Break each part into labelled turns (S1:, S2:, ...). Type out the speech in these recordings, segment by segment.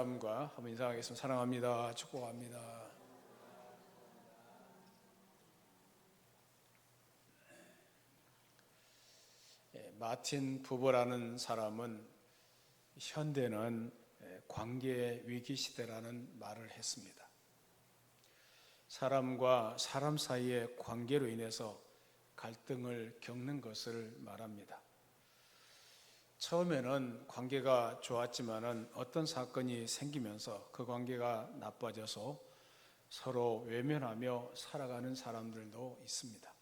S1: 사람과 한번 인사하겠습니다. 사랑합니다. 축복합니다. 마틴 부버라는 사람은 현대는 관계 위기 시대라는 말을 했습니다. 사람과 사람 사이의 관계로 인해서 갈등을 겪는 것을 말합니다. 처음에는 관계가 좋았지만은 어떤 사건이 생기면서 그 관계가 나빠져서 서로 외면하며 살아가는 사람들도 있습니다.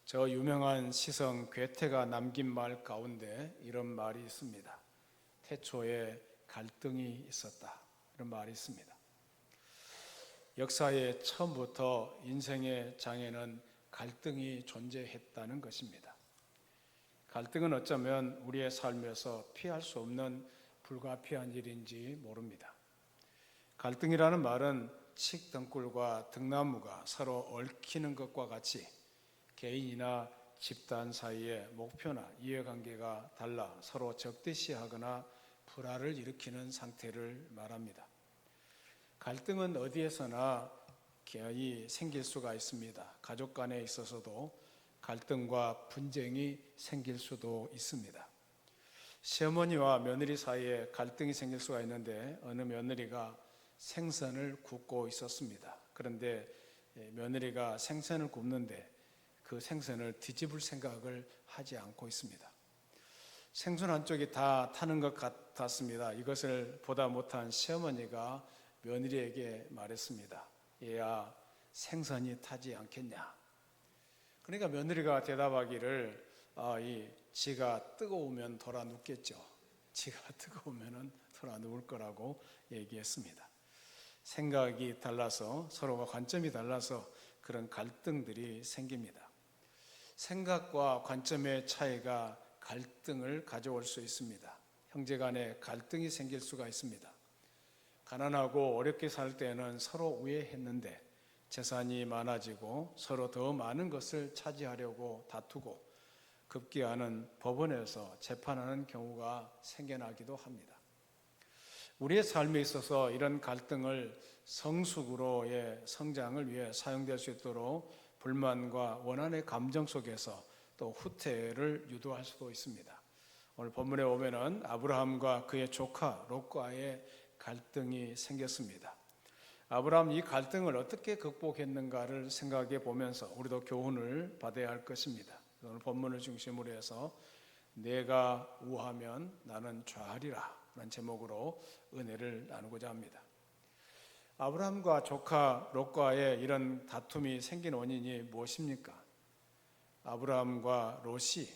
S1: 저 유명한 시성 괴테가 남긴 말 가운데 이런 말이 있습니다. 태초에 갈등이 있었다. 이런 말이 있습니다. 역사의 처음부터 인생의 장에는 갈등이 존재했다는 것입니다. 갈등은 어쩌면 우리의 삶에서 피할 수 없는 불가피한 일인지 모릅니다. 갈등이라는 말은 칡등굴과 등나무가 서로 얽히는 것과 같이 개인이나 집단 사이의 목표나 이해관계가 달라 서로 적대시하거나 불화를 일으키는 상태를 말합니다. 갈등은 어디에서나 생길 수가 있습니다. 가족 간에 있어서도 갈등과 분쟁이 생길 수도 있습니다. 시어머니와 며느리 사이에 갈등이 생길 수가 있는데 어느 며느리가 생선을 굽고 있었습니다. 그런데 며느리가 생선을 굽는데 그 생선을 뒤집을 생각을 하지 않고 있습니다. 생선 한쪽이 다 타는 것 같았습니다. 이것을 보다 못한 시어머니가 며느리에게 말했습니다. 얘야, 생선이 타지 않겠냐? 그러니까 며느리가 대답하기를 지가 뜨거우면 돌아 눕겠죠. 지가 뜨거우면 돌아 누울 거라고 얘기했습니다. 생각이 달라서 서로가 관점이 달라서 그런 갈등들이 생깁니다. 생각과 관점의 차이가 갈등을 가져올 수 있습니다. 형제 간에 갈등이 생길 수가 있습니다. 가난하고 어렵게 살 때는 서로 우애했는데 재산이 많아지고 서로 더 많은 것을 차지하려고 다투고 급기야는 법원에서 재판하는 경우가 생겨나기도 합니다. 우리의 삶에 있어서 이런 갈등을 성숙으로의 성장을 위해 사용될 수 있도록 불만과 원한의 감정 속에서 또 후퇴를 유도할 수도 있습니다. 오늘 본문에 보면은 아브라함과 그의 조카 롯과의 갈등이 생겼습니다. 아브라함 이 갈등을 어떻게 극복했는가를 생각해 보면서 우리도 교훈을 받아야 할 것입니다. 오늘 본문을 중심으로 해서 내가 우하면 나는 좌하리라 라는 제목으로 은혜를 나누고자 합니다. 아브라함과 조카 롯과의 이런 다툼이 생긴 원인이 무엇입니까? 아브라함과 롯이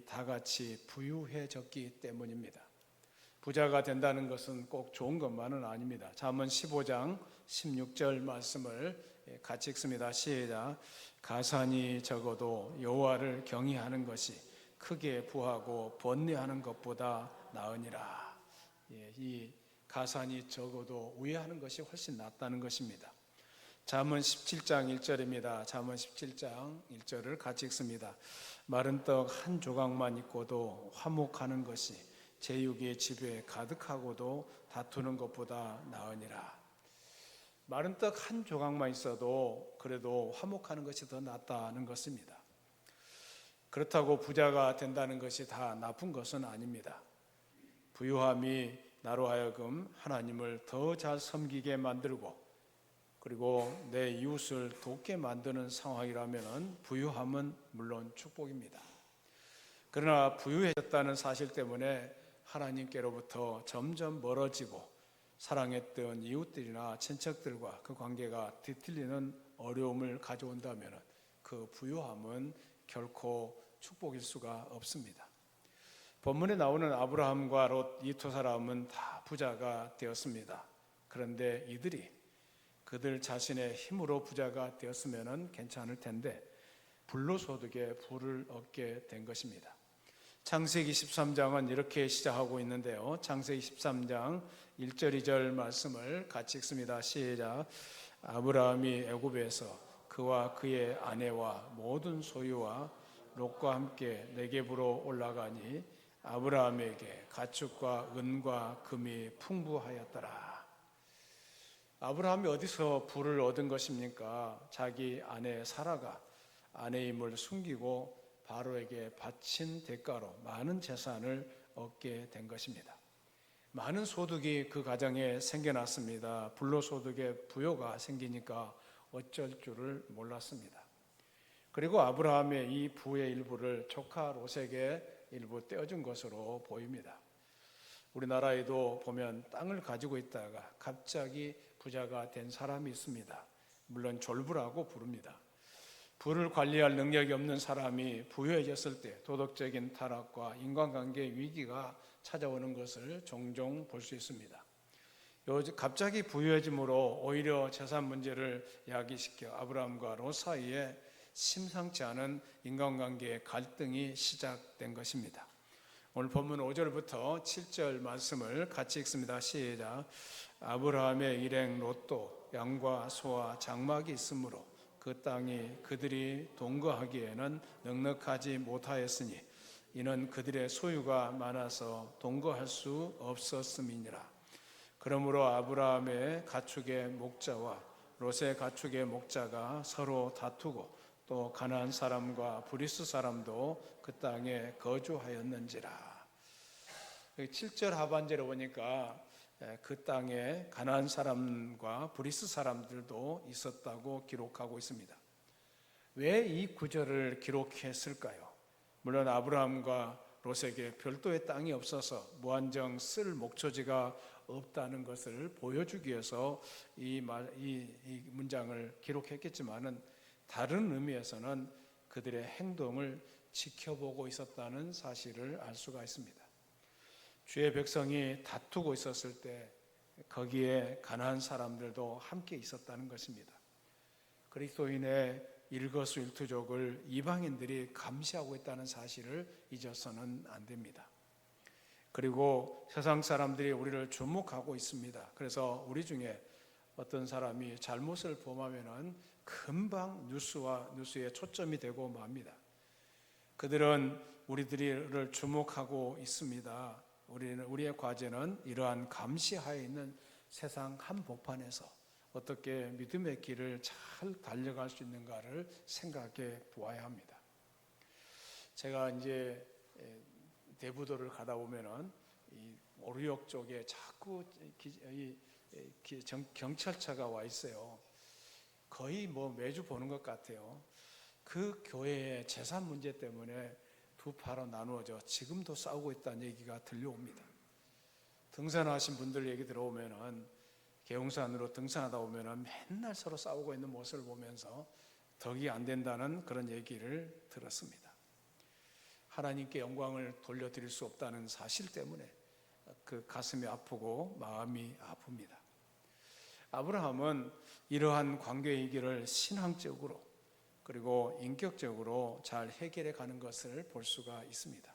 S1: 다 같이 부유해졌기 때문입니다. 부자가 된다는 것은 꼭 좋은 것만은 아닙니다. 잠언 15장 16절 말씀을 같이 읽습니다. 시작. 가산이 적어도 여호와를 경외하는 것이 크게 부하고 번뇌하는 것보다 나으니라. 이 가산이 적어도 우애하는 것이 훨씬 낫다는 것입니다. 잠언 17장 1절입니다. 잠언 17장 1절을 같이 읽습니다. 마른 떡 한 조각만 있고도 화목하는 것이 제육의 집에 가득하고도 다투는 것보다 나으니라. 마른 떡 한 조각만 있어도 그래도 화목하는 것이 더 낫다는 것입니다. 그렇다고 부자가 된다는 것이 다 나쁜 것은 아닙니다. 부유함이 나로 하여금 하나님을 더 잘 섬기게 만들고 그리고 내 이웃을 돕게 만드는 상황이라면 부유함은 물론 축복입니다. 그러나 부유해졌다는 사실 때문에 하나님께로부터 점점 멀어지고 사랑했던 이웃들이나 친척들과 그 관계가 뒤틀리는 어려움을 가져온다면 그 부유함은 결코 축복일 수가 없습니다. 본문에 나오는 아브라함과 롯 이 두 사람은 다 부자가 되었습니다. 그런데 이들이 그들 자신의 힘으로 부자가 되었으면 괜찮을 텐데 불로소득에 부를 얻게 된 것입니다. 창세기 13장은 이렇게 시작하고 있는데요. 창세기 13장 1절 2절 말씀을 같이 읽습니다. 시작. 아브라함이 애굽에서 그와 그의 아내와 모든 소유와 롯과 함께 네겝으로 올라가니 아브라함에게 가축과 은과 금이 풍부하였더라. 아브라함이 어디서 부를 얻은 것입니까? 자기 아내 사라가 아내임을 숨기고 바로에게 바친 대가로 많은 재산을 얻게 된 것입니다. 많은 소득이 그 가정에 생겨났습니다. 불로소득의 부요가 생기니까 어쩔 줄을 몰랐습니다. 그리고 아브라함의 이 부의 일부를 조카 롯에게 일부 떼어준 것으로 보입니다. 우리나라에도 보면 땅을 가지고 있다가 갑자기 부자가 된 사람이 있습니다. 물론 졸부라고 부릅니다. 부를 관리할 능력이 없는 사람이 부유해졌을 때 도덕적인 타락과 인간관계 위기가 찾아오는 것을 종종 볼 수 있습니다. 갑자기 부유해짐으로 오히려 재산 문제를 야기시켜 아브라함과 롯 사이에 심상치 않은 인간관계의 갈등이 시작된 것입니다. 오늘 본문 5절부터 7절 말씀을 같이 읽습니다. 시작. 아브라함의 일행 롯도 양과 소와 장막이 있으므로 그 땅이 그들이 동거하기에는 넉넉하지 못하였으니 이는 그들의 소유가 많아서 동거할 수 없었음이니라. 그러므로 아브라함의 가축의 목자와 롯의 가축의 목자가 서로 다투고 또 가나안 사람과 브리스 사람도 그 땅에 거주하였는지라. 7절 하반절에 보니까 그 땅에 가나안 사람과 브리스 사람들도 있었다고 기록하고 있습니다. 왜 이 구절을 기록했을까요? 물론 아브라함과 롯에게 별도의 땅이 없어서 무한정 쓸 목초지가 없다는 것을 보여주기 위해서 이 문장을 기록했겠지만은 다른 의미에서는 그들의 행동을 지켜보고 있었다는 사실을 알 수가 있습니다. 주의 백성이 다투고 있었을 때 거기에 가나안 사람들도 함께 있었다는 것입니다. 그리스도인의 일거수일투족을 이방인들이 감시하고 있다는 사실을 잊어서는 안 됩니다. 그리고 세상 사람들이 우리를 주목하고 있습니다. 그래서 우리 중에 어떤 사람이 잘못을 범하면은 금방 뉴스에 초점이 되고 맙니다. 그들은 우리들을 주목하고 있습니다. 우리의 과제는 이러한 감시하에 있는 세상 한복판에서 어떻게 믿음의 길을 잘 달려갈 수 있는가를 생각해 보아야 합니다. 제가 이제 대부도를 가다 보면은 이 오류역 쪽에 자꾸 경찰차가 와 있어요. 거의 매주 보는 것 같아요. 그 교회의 재산 문제 때문에 두 파로 나누어져 지금도 싸우고 있다는 얘기가 들려옵니다. 등산하신 분들 얘기 들어오면은 계룡산으로 등산하다 보면은 맨날 서로 싸우고 있는 모습을 보면서 덕이 안 된다는 그런 얘기를 들었습니다. 하나님께 영광을 돌려드릴 수 없다는 사실 때문에 그 가슴이 아프고 마음이 아픕니다. 아브라함은 이러한 관계의 길을 신앙적으로 그리고 인격적으로 잘 해결해 가는 것을 볼 수가 있습니다.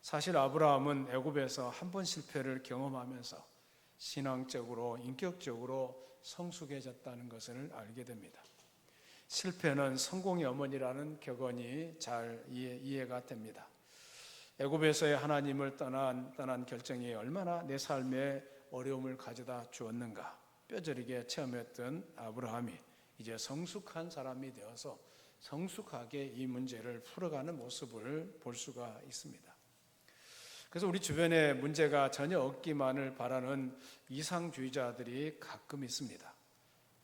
S1: 사실 아브라함은 애굽에서 한 번 실패를 경험하면서 신앙적으로 인격적으로 성숙해졌다는 것을 알게 됩니다. 실패는 성공의 어머니라는 격언이 잘 이해가 됩니다. 애굽에서의 하나님을 떠난 결정이 얼마나 내 삶에 어려움을 가져다 주었는가 뼈저리게 체험했던 아브라함이 이제 성숙한 사람이 되어서 성숙하게 이 문제를 풀어가는 모습을 볼 수가 있습니다. 그래서 우리 주변에 문제가 전혀 없기만을 바라는 이상주의자들이 가끔 있습니다.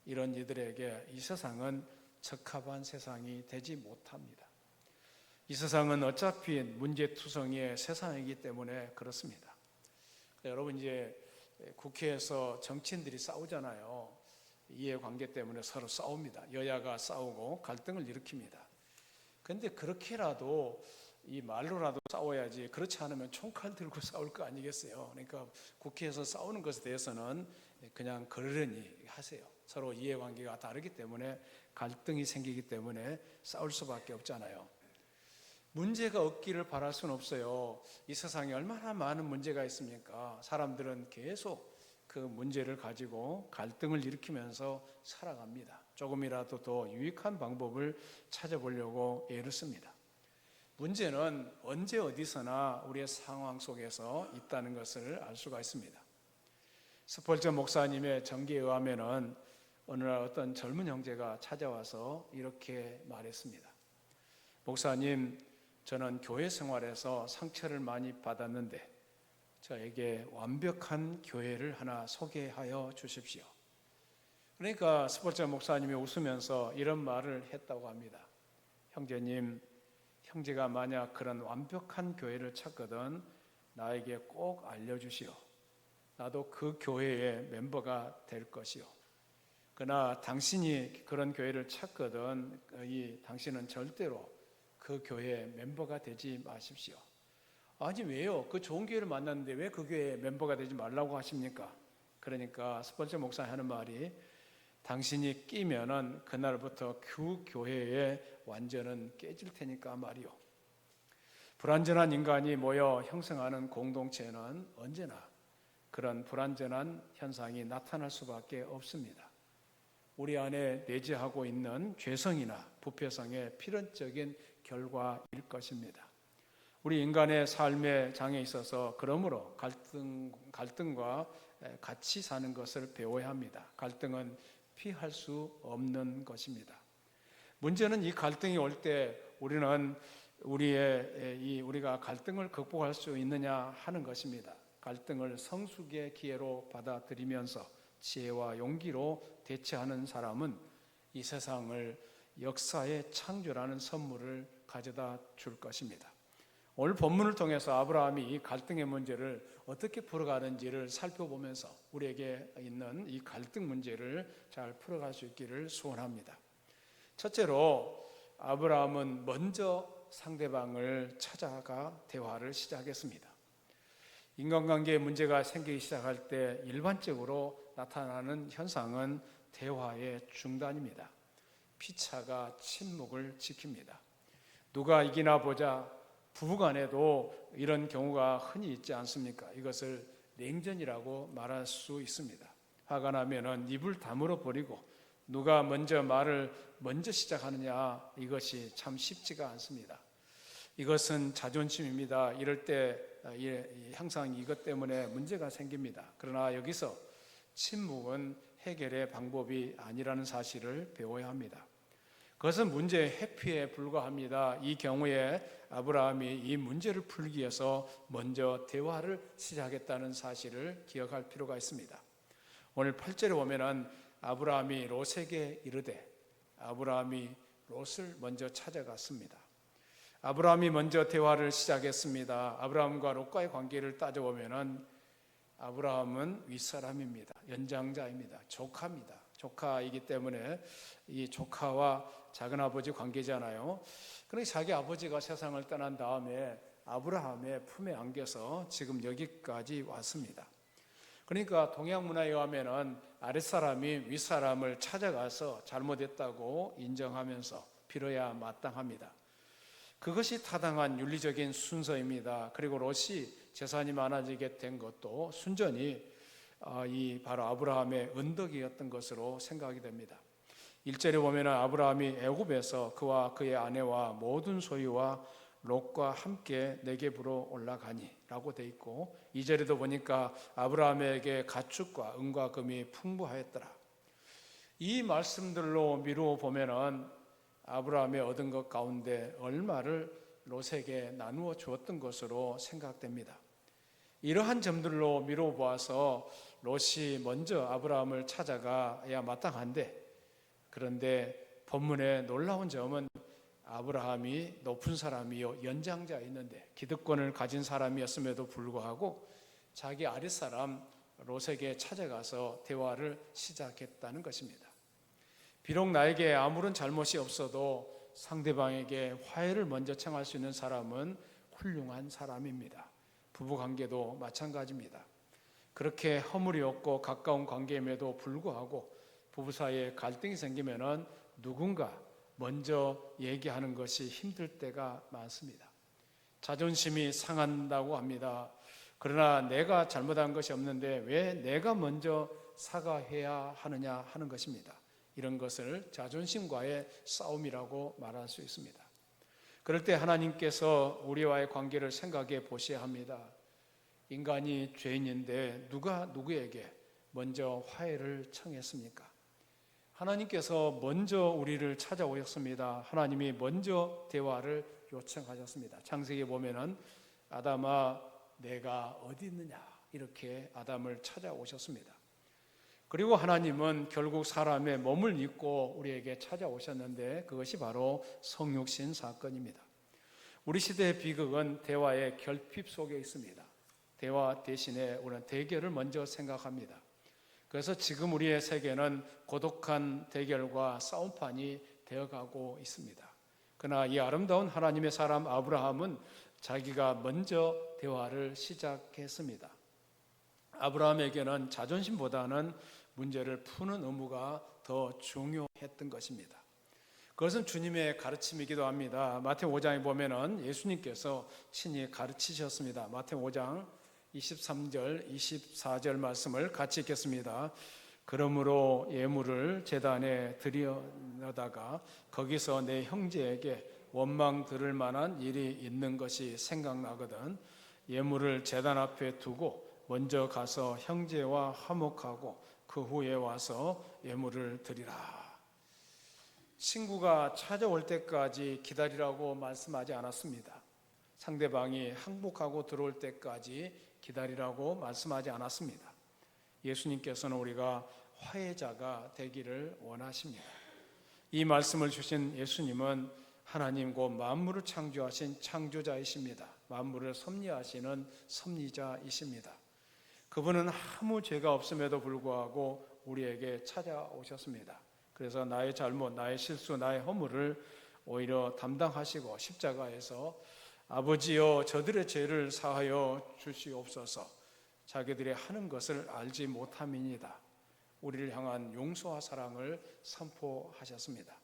S1: 이런 이들에게 이 세상은 적합한 세상이 되지 못합니다. 이 세상은 어차피 문제투성이의 세상이기 때문에 그렇습니다. 여러분 이제 국회에서 정치인들이 싸우잖아요. 이해관계 때문에 서로 싸웁니다. 여야가 싸우고 갈등을 일으킵니다. 그런데 그렇게라도 이 말로라도 싸워야지 그렇지 않으면 총칼 들고 싸울 거 아니겠어요. 그러니까 국회에서 싸우는 것에 대해서는 그냥 그러려니 하세요. 서로 이해관계가 다르기 때문에 갈등이 생기기 때문에 싸울 수밖에 없잖아요. 문제가 없기를 바랄 수는 없어요. 이 세상에 얼마나 많은 문제가 있습니까? 사람들은 계속 그 문제를 가지고 갈등을 일으키면서 살아갑니다. 조금이라도 더 유익한 방법을 찾아보려고 애를 씁니다. 문제는 언제 어디서나 우리의 상황 속에서 있다는 것을 알 수가 있습니다. 스펄전 목사님의 전기에 의하면은 어느 날 어떤 젊은 형제가 찾아와서 이렇게 말했습니다. 목사님, 저는 교회 생활에서 상처를 많이 받았는데 저에게 완벽한 교회를 하나 소개하여 주십시오. 그러니까 스펄전 목사님이 웃으면서 이런 말을 했다고 합니다. 형제님, 형제가 만약 그런 완벽한 교회를 찾거든 나에게 꼭 알려주시오. 나도 그 교회의 멤버가 될 것이요. 그러나 당신이 그런 교회를 찾거든 당신은 절대로 그 교회의 멤버가 되지 마십시오. 아니 왜요? 그 좋은 교회를 만났는데 왜 그 교회의 멤버가 되지 말라고 하십니까? 그러니까 스펄전 목사님 하는 말이 당신이 끼면은 그날부터 그 교회의 완전은 깨질 테니까 말이요. 불완전한 인간이 모여 형성하는 공동체는 언제나 그런 불완전한 현상이 나타날 수밖에 없습니다. 우리 안에 내재하고 있는 죄성이나 부패성의 필연적인 결과일 것입니다. 우리 인간의 삶의 장에 있어서 그러므로 갈등과 같이 사는 것을 배워야 합니다. 갈등은 피할 수 없는 것입니다. 문제는 이 갈등이 올 때 우리는 우리가 갈등을 극복할 수 있느냐 하는 것입니다. 갈등을 성숙의 기회로 받아들이면서 지혜와 용기로 대처하는 사람은 이 세상을 역사의 창조라는 선물을 가져다 줄 것입니다. 오늘 본문을 통해서 아브라함이 이 갈등의 문제를 어떻게 풀어가는지를 살펴보면서 우리에게 있는 이 갈등 문제를 잘 풀어갈 수 있기를 소원합니다. 첫째로 아브라함은 먼저 상대방을 찾아가 대화를 시작했습니다. 인간관계에 문제가 생기기 시작할 때 일반적으로 나타나는 현상은 대화의 중단입니다. 피차가 침묵을 지킵니다. 누가 이기나 보자. 부부간에도 이런 경우가 흔히 있지 않습니까? 이것을 냉전이라고 말할 수 있습니다. 화가 나면은 입을 다물어 버리고 누가 말을 먼저 시작하느냐, 이것이 참 쉽지가 않습니다. 이것은 자존심입니다. 이럴 때 항상 이것 때문에 문제가 생깁니다. 그러나 여기서 침묵은 해결의 방법이 아니라는 사실을 배워야 합니다. 그것은 문제의 회피에 불과합니다. 이 경우에 아브라함이 이 문제를 풀기 위해서 먼저 대화를 시작했다는 사실을 기억할 필요가 있습니다. 오늘 8절에 보면은 아브라함이 롯에게 이르되, 아브라함이 롯을 먼저 찾아갔습니다. 아브라함이 먼저 대화를 시작했습니다. 아브라함과 롯과의 관계를 따져보면은 아브라함은 윗사람입니다. 연장자입니다. 조카입니다. 조카이기 때문에 이 조카와 작은아버지 관계잖아요. 그러니 자기 아버지가 세상을 떠난 다음에 아브라함의 품에 안겨서 지금 여기까지 왔습니다. 그러니까 동양 문화에 의하면은 아랫사람이 윗사람을 찾아가서 잘못했다고 인정하면서 빌어야 마땅합니다. 그것이 타당한 윤리적인 순서입니다. 그리고 롯이 재산이 많아지게 된 것도 순전히 바로 아브라함의 은덕이었던 것으로 생각이 됩니다. 1절에 보면 아브라함이 애굽에서 그와 그의 아내와 모든 소유와 롯과 함께 네겝으로 올라가니 라고 돼 있고, 2절에도 보니까 아브라함에게 가축과 은과 금이 풍부하였더라. 이 말씀들로 미루어 보면은 아브라함이 얻은 것 가운데 얼마를 롯에게 나누어 주었던 것으로 생각됩니다. 이러한 점들로 미루어 보아서 롯이 먼저 아브라함을 찾아가야 마땅한데, 그런데 본문의 놀라운 점은 아브라함이 높은 사람이요 연장자였는데 기득권을 가진 사람이었음에도 불구하고 자기 아랫사람 롯에게 찾아가서 대화를 시작했다는 것입니다. 비록 나에게 아무런 잘못이 없어도 상대방에게 화해를 먼저 청할 수 있는 사람은 훌륭한 사람입니다. 부부관계도 마찬가지입니다. 그렇게 허물이 없고 가까운 관계임에도 불구하고 부부 사이에 갈등이 생기면은 누군가 먼저 얘기하는 것이 힘들 때가 많습니다. 자존심이 상한다고 합니다. 그러나 내가 잘못한 것이 없는데 왜 내가 먼저 사과해야 하느냐 하는 것입니다. 이런 것을 자존심과의 싸움이라고 말할 수 있습니다. 그럴 때 하나님께서 우리와의 관계를 생각해 보셔야 합니다. 인간이 죄인인데 누가 누구에게 먼저 화해를 청했습니까? 하나님께서 먼저 우리를 찾아오셨습니다. 하나님이 먼저 대화를 요청하셨습니다. 창세기에 보면은 아담아 내가 어디 있느냐 이렇게 아담을 찾아오셨습니다. 그리고 하나님은 결국 사람의 몸을 입고 우리에게 찾아오셨는데 그것이 바로 성육신 사건입니다. 우리 시대의 비극은 대화의 결핍 속에 있습니다. 대화 대신에 우리는 대결을 먼저 생각합니다. 그래서 지금 우리의 세계는 고독한 대결과 싸움판이 되어가고 있습니다. 그러나 이 아름다운 하나님의 사람 아브라함은 자기가 먼저 대화를 시작했습니다. 아브라함에게는 자존심보다는 문제를 푸는 의무가 더 중요했던 것입니다. 그것은 주님의 가르침이기도 합니다. 마태복음 5장에 보면은 예수님께서 친히 가르치셨습니다. 마태복음 5장 23절, 24절 말씀을 같이 읽겠습니다. 그러므로 예물을 제단에 드려다가 거기서 내 형제에게 원망 들을 만한 일이 있는 것이 생각나거든 예물을 제단 앞에 두고 먼저 가서 형제와 화목하고 그 후에 와서 예물을 드리라. 친구가 찾아올 때까지 기다리라고 말씀하지 않았습니다. 상대방이 항복하고 들어올 때까지 기다리라고 말씀하지 않았습니다. 예수님께서는 우리가 화해자가 되기를 원하십니다. 이 말씀을 주신 예수님은 하나님 곧 만물을 창조하신 창조자이십니다. 만물을 섭리하시는 섭리자이십니다. 그분은 아무 죄가 없음에도 불구하고 우리에게 찾아오셨습니다. 그래서 나의 잘못, 나의 실수, 나의 허물을 오히려 담당하시고 십자가에서 아버지여 저들의 죄를 사하여 주시옵소서. 자기들이 하는 것을 알지 못함이니이다. 우리를 향한 용서와 사랑을 선포하셨습니다.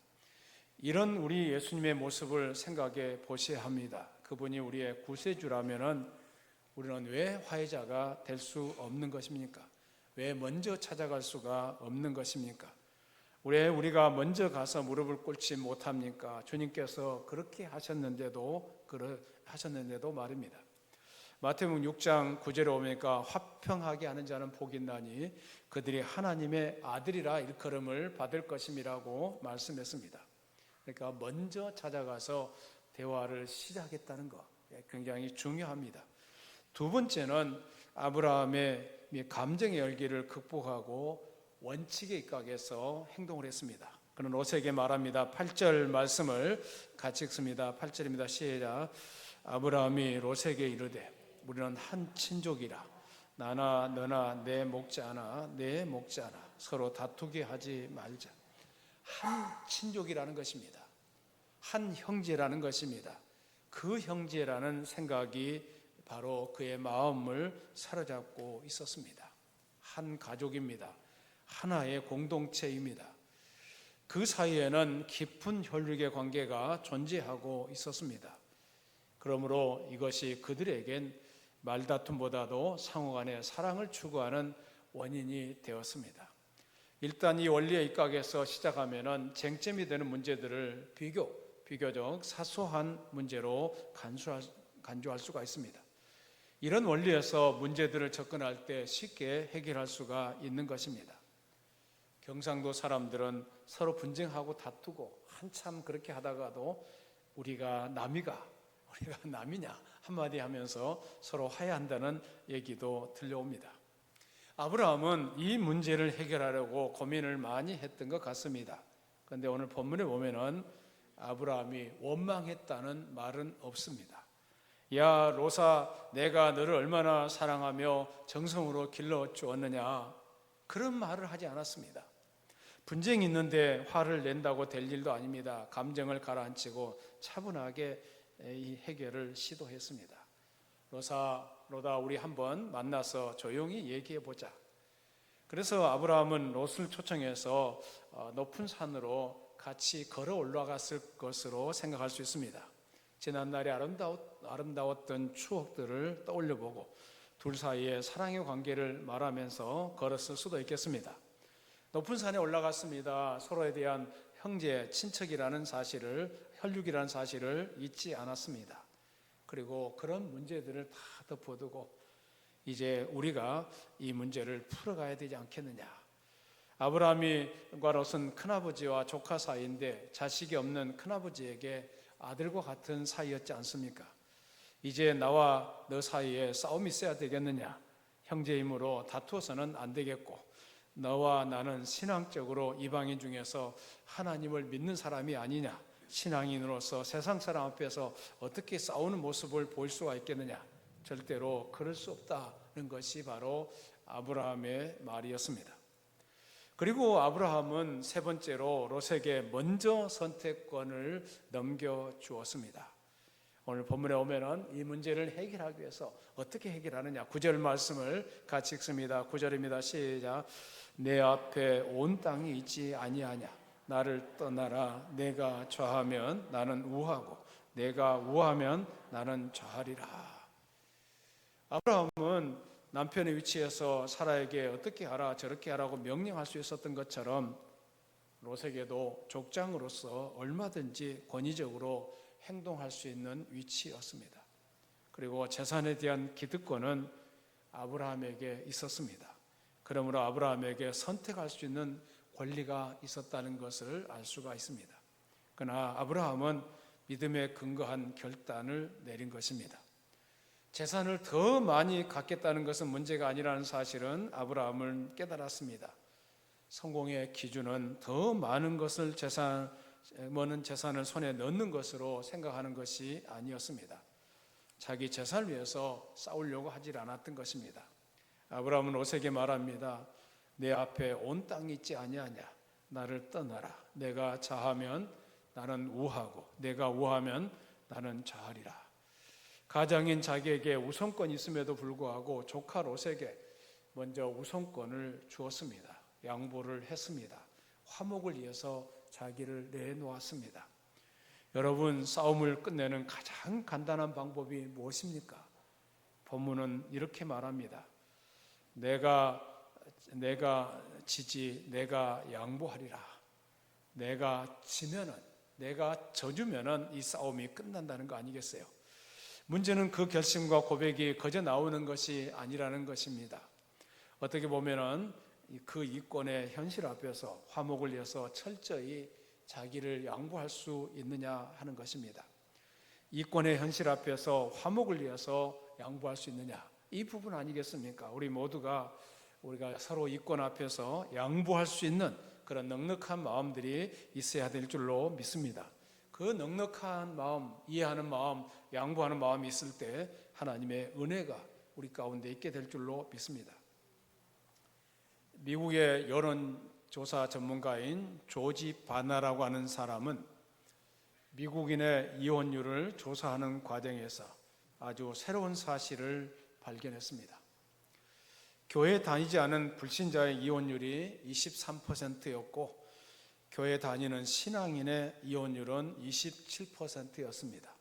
S1: 이런 우리 예수님의 모습을 생각해 보셔야 합니다. 그분이 우리의 구세주라면은 우리는 왜 화해자가 될 수 없는 것입니까? 왜 먼저 찾아갈 수가 없는 것입니까? 왜 우리가 먼저 가서 무릎을 꿇지 못합니까? 주님께서 그렇게 하셨는데도 말입니다. 마태복음 6장 9절에 보니까 화평하게 하는 자는 복이 있나니 그들이 하나님의 아들이라 일컬음을 받을 것임이라고 말씀했습니다. 그러니까 먼저 찾아가서 대화를 시작했다는 것 굉장히 중요합니다. 두 번째는 아브라함의 감정의 열기를 극복하고 원칙에 입각해서 행동을 했습니다. 그는 롯에게 말합니다. 8절 말씀을 같이 읽습니다. 8절입니다. 시작. 아브라함이 롯에게 이르되 우리는 한 친족이라 나나 너나 내 목자나 내 목자나 서로 다투게 하지 말자. 한 친족이라는 것입니다. 한 형제라는 것입니다. 그 형제라는 생각이 바로 그의 마음을 사로잡고 있었습니다. 한 가족입니다. 하나의 공동체입니다. 그 사이에는 깊은 혈육의 관계가 존재하고 있었습니다. 그러므로 이것이 그들에겐 말다툼보다도 상호간의 사랑을 추구하는 원인이 되었습니다. 일단 이 원리에 입각해서 시작하면은 쟁점이 되는 문제들을 비교적 사소한 문제로 간주할 수가 있습니다. 이런 원리에서 문제들을 접근할 때 쉽게 해결할 수가 있는 것입니다. 경상도 사람들은 서로 분쟁하고 다투고 한참 그렇게 하다가도 우리가 남이냐 한마디 하면서 서로 화해한다는 얘기도 들려옵니다. 아브라함은 이 문제를 해결하려고 고민을 많이 했던 것 같습니다. 그런데 오늘 본문에 보면은 아브라함이 원망했다는 말은 없습니다. 야 롯아 내가 너를 얼마나 사랑하며 정성으로 길러주었느냐 그런 말을 하지 않았습니다. 분쟁이 있는데 화를 낸다고 될 일도 아닙니다. 감정을 가라앉히고 차분하게 이 해결을 시도했습니다. 롯아 우리 한번 만나서 조용히 얘기해 보자. 그래서 아브라함은 롯을 초청해서 높은 산으로 같이 걸어 올라갔을 것으로 생각할 수 있습니다. 지난날의 아름다웠던 추억들을 떠올려보고 둘 사이의 사랑의 관계를 말하면서 걸었을 수도 있겠습니다. 높은 산에 올라갔습니다. 서로에 대한 형제, 친척이라는 사실을 혈육이라는 사실을 잊지 않았습니다. 그리고 그런 문제들을 다 덮어두고 이제 우리가 이 문제를 풀어가야 되지 않겠느냐. 아브라함과 롯은 큰아버지와 조카 사이인데 자식이 없는 큰아버지에게 아들과 같은 사이였지 않습니까? 이제 나와 너 사이에 싸움이 있어야 되겠느냐? 형제이므로 다투어서는 안 되겠고, 너와 나는 신앙적으로 이방인 중에서 하나님을 믿는 사람이 아니냐? 신앙인으로서 세상 사람 앞에서 어떻게 싸우는 모습을 보일 수가 있겠느냐? 절대로 그럴 수 없다는 것이 바로 아브라함의 말이었습니다. 그리고 아브라함은 세 번째로 롯에게 먼저 선택권을 넘겨주었습니다. 오늘 본문에 오면은 이 문제를 해결하기 위해서 어떻게 해결하느냐, 9절 말씀을 같이 읽습니다. 9절입니다. 시작. 내 앞에 온 땅이 있지 아니하냐? 나를 떠나라. 내가 좌하면 나는 우하고 내가 우하면 나는 좌하리라. 아브라함은 남편의 위치에서 사라에게 어떻게 하라 저렇게 하라고 명령할 수 있었던 것처럼 롯에게도 족장으로서 얼마든지 권위적으로 행동할 수 있는 위치였습니다. 그리고 재산에 대한 기득권은 아브라함에게 있었습니다. 그러므로 아브라함에게 선택할 수 있는 권리가 있었다는 것을 알 수가 있습니다. 그러나 아브라함은 믿음에 근거한 결단을 내린 것입니다. 재산을 더 많이 갖겠다는 것은 문제가 아니라는 사실은 아브라함은 깨달았습니다. 성공의 기준은 더 많은 것을 많은 재산을 손에 넣는 것으로 생각하는 것이 아니었습니다. 자기 재산을 위해서 싸우려고 하지 않았던 것입니다. 아브라함은 롯에게 말합니다. 내 앞에 온 땅이 있지 아니하냐? 나를 떠나라. 내가 좌하면 나는 우하고 내가 우하면 나는 좌하리라. 가장인 자기에게 우선권이 있음에도 불구하고 조카 롯에게 먼저 우선권을 주었습니다. 양보를 했습니다. 화목을 위해서 자기를 내놓았습니다. 여러분, 싸움을 끝내는 가장 간단한 방법이 무엇입니까? 본문은 이렇게 말합니다. 내가 지지, 내가 양보하리라. 내가 지면은, 내가 져주면은 이 싸움이 끝난다는 거 아니겠어요? 문제는 그 결심과 고백이 거저 나오는 것이 아니라는 것입니다. 어떻게 보면은 그 이권의 현실 앞에서 화목을 위해서 철저히 자기를 양보할 수 있느냐 하는 것입니다. 이권의 현실 앞에서 화목을 위해서 양보할 수 있느냐, 이 부분 아니겠습니까? 우리가 서로 이권 앞에서 양보할 수 있는 그런 넉넉한 마음들이 있어야 될 줄로 믿습니다. 그 넉넉한 마음, 이해하는 마음, 양보하는 마음이 있을 때 하나님의 은혜가 우리 가운데 있게 될 줄로 믿습니다. 미국의 여론조사 전문가인 조지 바나라고 하는 사람은 미국인의 이혼율을 조사하는 과정에서 아주 새로운 사실을 발견했습니다. 교회 다니지 않은 불신자의 이혼율이 23%였고 교회 다니는 신앙인의 이혼율은 27%였습니다.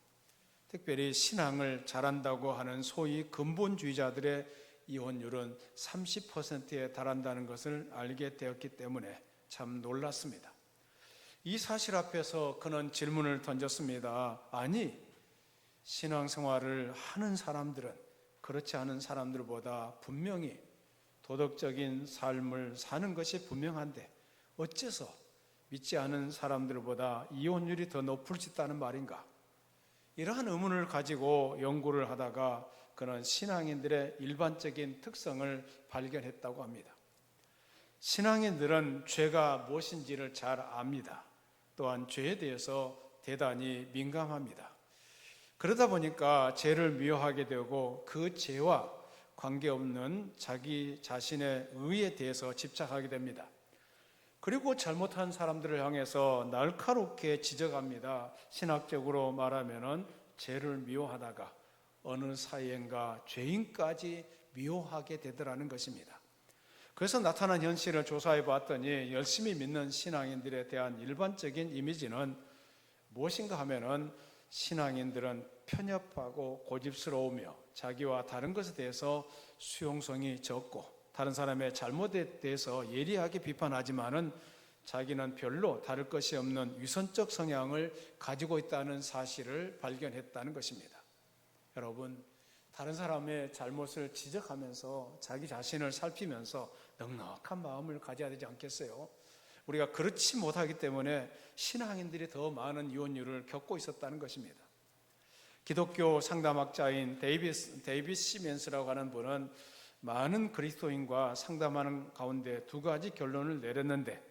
S1: 특별히 신앙을 잘한다고 하는 소위 근본주의자들의 이혼율은 30%에 달한다는 것을 알게 되었기 때문에 참 놀랐습니다. 이 사실 앞에서 그는 질문을 던졌습니다. 아니, 신앙생활을 하는 사람들은 그렇지 않은 사람들보다 분명히 도덕적인 삶을 사는 것이 분명한데 어째서 믿지 않은 사람들보다 이혼율이 더 높을 수 있다는 말인가? 이러한 의문을 가지고 연구를 하다가 그는 신앙인들의 일반적인 특성을 발견했다고 합니다. 신앙인들은 죄가 무엇인지를 잘 압니다. 또한 죄에 대해서 대단히 민감합니다. 그러다 보니까 죄를 미워하게 되고 그 죄와 관계없는 자기 자신의 의에 대해서 집착하게 됩니다. 그리고 잘못한 사람들을 향해서 날카롭게 지적합니다. 신학적으로 말하면은 죄를 미워하다가 어느 사이엔가 죄인까지 미워하게 되더라는 것입니다. 그래서 나타난 현실을 조사해 봤더니 열심히 믿는 신앙인들에 대한 일반적인 이미지는 무엇인가 하면은 신앙인들은 편협하고 고집스러우며 자기와 다른 것에 대해서 수용성이 적고 다른 사람의 잘못에 대해서 예리하게 비판하지만은 자기는 별로 다를 것이 없는 위선적 성향을 가지고 있다는 사실을 발견했다는 것입니다. 여러분, 다른 사람의 잘못을 지적하면서 자기 자신을 살피면서 넉넉한 마음을 가져야 되지 않겠어요? 우리가 그렇지 못하기 때문에 신앙인들이 더 많은 이혼율을 겪고 있었다는 것입니다. 기독교 상담학자인 데이빗 시멘스라고 하는 분은 많은 그리스도인과 상담하는 가운데 두 가지 결론을 내렸는데,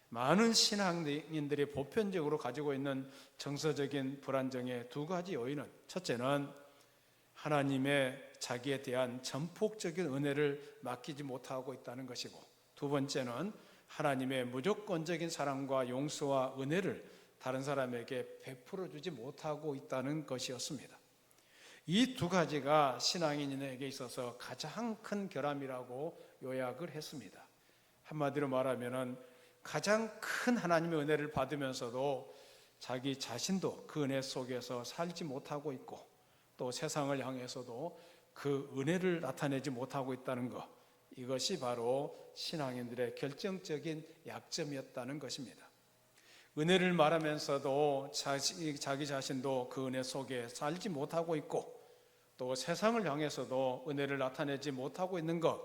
S1: 많은 신앙인들이 보편적으로 가지고 있는 정서적인 불안정의 두 가지 요인은, 첫째는 하나님의 자기에 대한 전폭적인 은혜를 맡기지 못하고 있다는 것이고, 두 번째는 하나님의 무조건적인 사랑과 용서와 은혜를 다른 사람에게 베풀어 주지 못하고 있다는 것이었습니다. 이 두 가지가 신앙인에게 있어서 가장 큰 결함이라고 요약을 했습니다. 한마디로 말하면 가장 큰 하나님의 은혜를 받으면서도 자기 자신도 그 은혜 속에서 살지 못하고 있고, 또 세상을 향해서도 그 은혜를 나타내지 못하고 있다는 것, 이것이 바로 신앙인들의 결정적인 약점이었다는 것입니다. 은혜를 말하면서도 자기 자신도 그 은혜 속에 살지 못하고 있고, 또 세상을 향해서도 은혜를 나타내지 못하고 있는 것,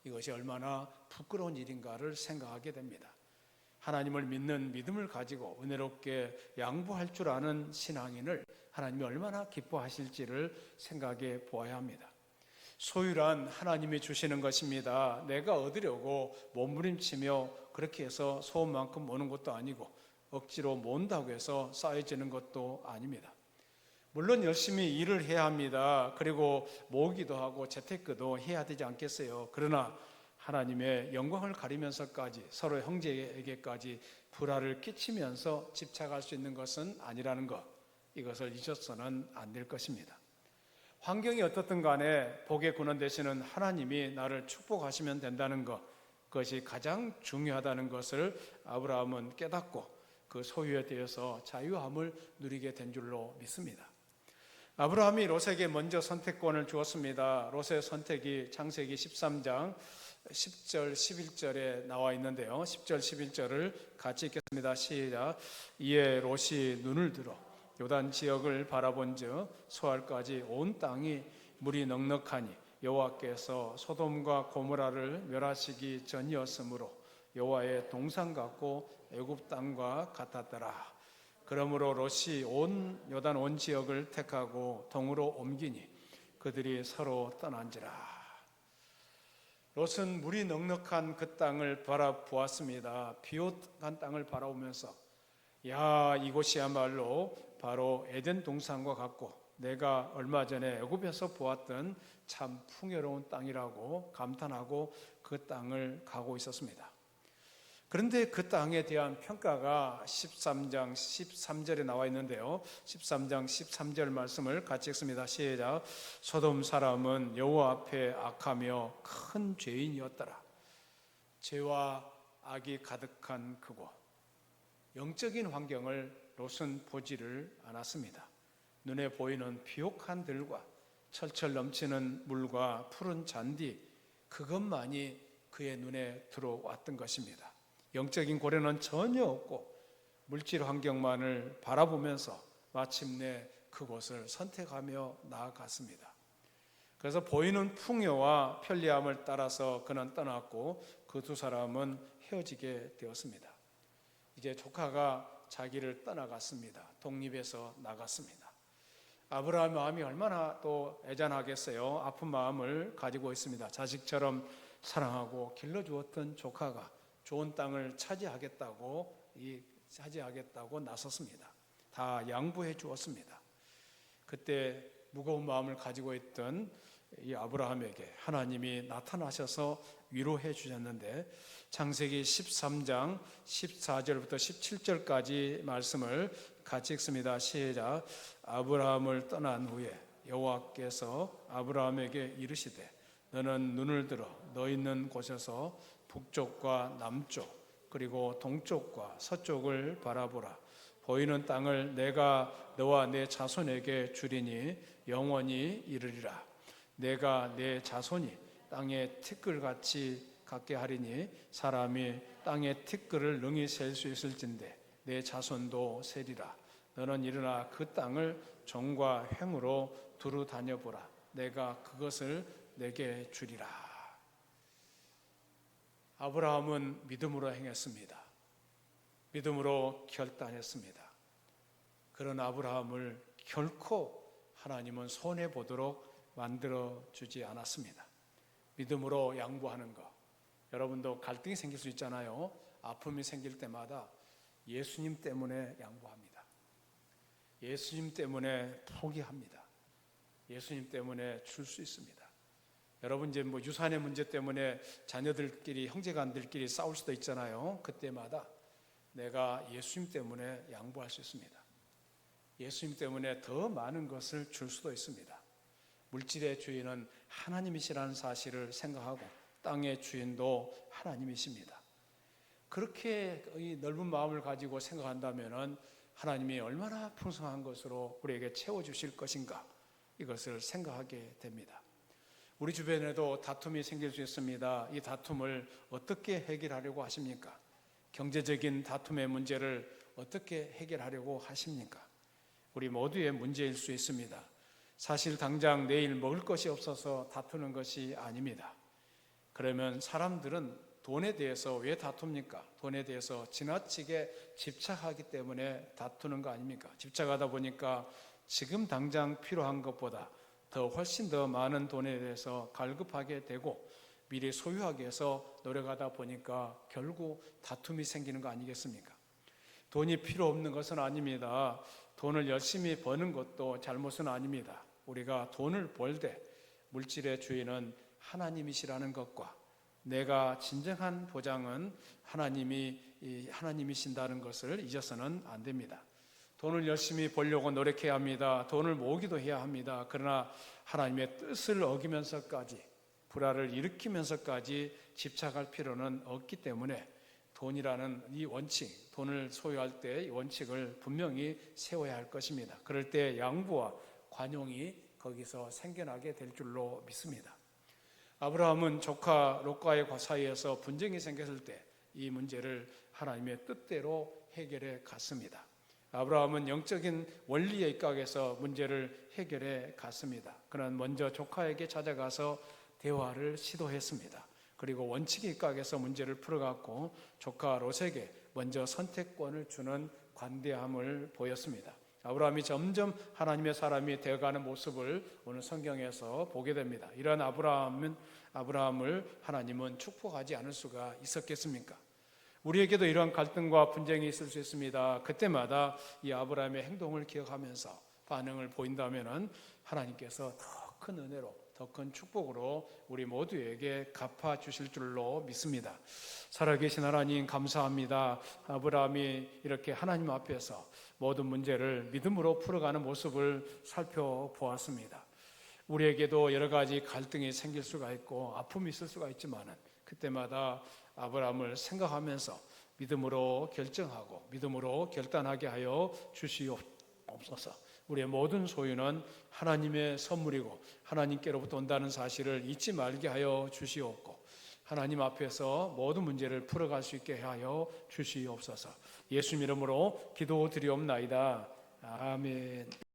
S1: 이것이 얼마나 부끄러운 일인가를 생각하게 됩니다. 하나님을 믿는 믿음을 가지고 은혜롭게 양보할 줄 아는 신앙인을 하나님이 얼마나 기뻐하실지를 생각해 보아야 합니다. 소유란 하나님이 주시는 것입니다. 내가 얻으려고 몸부림치며 그렇게 해서 소원만큼 모는 것도 아니고, 억지로 모은다고 해서 쌓여지는 것도 아닙니다. 물론 열심히 일을 해야 합니다. 그리고 모으기도 하고 재테크도 해야 되지 않겠어요? 그러나 하나님의 영광을 가리면서까지 서로 형제에게까지 불화를 끼치면서 집착할 수 있는 것은 아니라는 것, 이것을 잊어서는 안 될 것입니다. 환경이 어떻든 간에 복의 근원 되시는 하나님이 나를 축복하시면 된다는 것, 그것이 가장 중요하다는 것을 아브라함은 깨닫고 그 소유에 대해서 자유함을 누리게 된 줄로 믿습니다. 아브라함이 롯에게 먼저 선택권을 주었습니다. 롯의 선택이 창세기 13장 10절 11절에 나와 있는데요, 10절 11절을 같이 읽겠습니다. 시작. 이에 롯이 눈을 들어 요단 지역을 바라본즉 소알까지 온 땅이 물이 넉넉하니 여호와께서 소돔과 고모라를 멸하시기 전이었으므로 여호와의 동산 같고 애굽 땅과 같았더라. 그러므로 롯이 온 요단 온 지역을 택하고 동으로 옮기니 그들이 서로 떠난지라. 롯은 물이 넉넉한 그 땅을 바라보았습니다. 비옥한 땅을 바라보면서, 야, 이곳이야말로 바로 에덴 동산과 같고 내가 얼마 전에 애굽에서 보았던 참 풍요로운 땅이라고 감탄하고 그 땅을 가고 있었습니다. 그런데 그 땅에 대한 평가가 13장 13절에 나와 있는데요, 13장 13절 말씀을 같이 읽습니다. 시작. 소돔 사람은 여호와 앞에 악하며 큰 죄인이었더라. 죄와 악이 가득한 그곳, 영적인 환경을 롯은 보지를 않았습니다. 눈에 보이는 비옥한 들과 철철 넘치는 물과 푸른 잔디, 그것만이 그의 눈에 들어왔던 것입니다. 영적인 고려는 전혀 없고 물질 환경만을 바라보면서 마침내 그곳을 선택하며 나아갔습니다. 그래서 보이는 풍요와 편리함을 따라서 그는 떠났고 그 두 사람은 헤어지게 되었습니다. 이제 조카가 자기를 떠나갔습니다. 독립해서 나갔습니다. 아브라함의 마음이 얼마나 또 애잔하겠어요. 아픈 마음을 가지고 있습니다. 자식처럼 사랑하고 길러주었던 조카가 좋은 땅을 차지하겠다고 나섰습니다. 다 양보해 주었습니다. 그때 무거운 마음을 가지고 있던 이 아브라함에게 하나님이 나타나셔서 위로해 주셨는데, 창세기 13장 14절부터 17절까지 말씀을 같이 읽습니다. 시작. 아브라함을 떠난 후에 여호와께서 아브라함에게 이르시되 너는 눈을 들어 너 있는 곳에서 북쪽과 남쪽 그리고 동쪽과 서쪽을 바라보라. 보이는 땅을 내가 너와 내 자손에게 주리니 영원히 이르리라. 내가 내 자손이 땅의 티끌같이 갖게 하리니 사람이 땅의 티끌을 능히 셀 수 있을진데 내 자손도 세리라. 너는 일어나 그 땅을 정과 횡으로 두루 다녀보라. 내가 그것을 내게 주리라. 아브라함은 믿음으로 행했습니다. 믿음으로 결단했습니다. 그런 아브라함을 결코 하나님은 손해보도록 만들어주지 않았습니다. 믿음으로 양보하는 것. 여러분도 갈등이 생길 수 있잖아요. 아픔이 생길 때마다 예수님 때문에 양보합니다. 예수님 때문에 포기합니다. 예수님 때문에 줄 수 있습니다. 여러분 이제 유산의 문제 때문에 자녀들끼리 형제간들끼리 싸울 수도 있잖아요. 그때마다 내가 예수님 때문에 양보할 수 있습니다. 예수님 때문에 더 많은 것을 줄 수도 있습니다. 물질의 주인은 하나님이시라는 사실을 생각하고 땅의 주인도 하나님이십니다. 그렇게 이 넓은 마음을 가지고 생각한다면 하나님이 얼마나 풍성한 것으로 우리에게 채워주실 것인가, 이것을 생각하게 됩니다. 우리 주변에도 다툼이 생길 수 있습니다. 이 다툼을 어떻게 해결하려고 하십니까? 경제적인 다툼의 문제를 어떻게 해결하려고 하십니까? 우리 모두의 문제일 수 있습니다. 사실 당장 내일 먹을 것이 없어서 다투는 것이 아닙니다. 그러면 사람들은 돈에 대해서 왜 다툽니까? 돈에 대해서 지나치게 집착하기 때문에 다투는 거 아닙니까? 집착하다 보니까 지금 당장 필요한 것보다 훨씬 더 많은 돈에 대해서 갈급하게 되고 미리 소유하기 위해서 노력하다 보니까 결국 다툼이 생기는 거 아니겠습니까? 돈이 필요 없는 것은 아닙니다. 돈을 열심히 버는 것도 잘못은 아닙니다. 우리가 돈을 벌 때 물질의 주인은 하나님이시라는 것과 내가 진정한 보장은 하나님이신다는 것을 잊어서는 안 됩니다. 돈을 열심히 벌려고 노력해야 합니다. 돈을 모으기도 해야 합니다. 그러나 하나님의 뜻을 어기면서까지, 불화를 일으키면서까지 집착할 필요는 없기 때문에 돈이라는 이 원칙, 돈을 소유할 때 이 원칙을 분명히 세워야 할 것입니다. 그럴 때 양보와 관용이 거기서 생겨나게 될 줄로 믿습니다. 아브라함은 조카 롯과의 사이에서 분쟁이 생겼을 때 이 문제를 하나님의 뜻대로 해결해 갔습니다. 아브라함은 영적인 원리에 입각해서 문제를 해결해 갔습니다. 그는 먼저 조카에게 찾아가서 대화를 시도했습니다. 그리고 원칙에 입각해서 문제를 풀어갔고 조카 롯에게 먼저 선택권을 주는 관대함을 보였습니다. 아브라함이 점점 하나님의 사람이 되어가는 모습을 오늘 성경에서 보게 됩니다. 이런 아브라함을 하나님은 축복하지 않을 수가 있었겠습니까? 우리에게도 이러한 갈등과 분쟁이 있을 수 있습니다. 그때마다 이 아브라함의 행동을 기억하면서 반응을 보인다면 하나님께서 더 큰 은혜로, 더 큰 축복으로 우리 모두에게 갚아주실 줄로 믿습니다. 살아계신 하나님 감사합니다. 아브라함이 이렇게 하나님 앞에서 모든 문제를 믿음으로 풀어가는 모습을 살펴보았습니다. 우리에게도 여러 가지 갈등이 생길 수가 있고 아픔이 있을 수가 있지만 그때마다 아브라함을 생각하면서 믿음으로 결정하고 믿음으로 결단하게 하여 주시옵소서. 우리의 모든 소유는 하나님의 선물이고 하나님께로부터 온다는 사실을 잊지 말게 하여 주시옵고 하나님 앞에서 모든 문제를 풀어갈 수 있게 하여 주시옵소서. 예수님 이름으로 기도드리옵나이다. 아멘.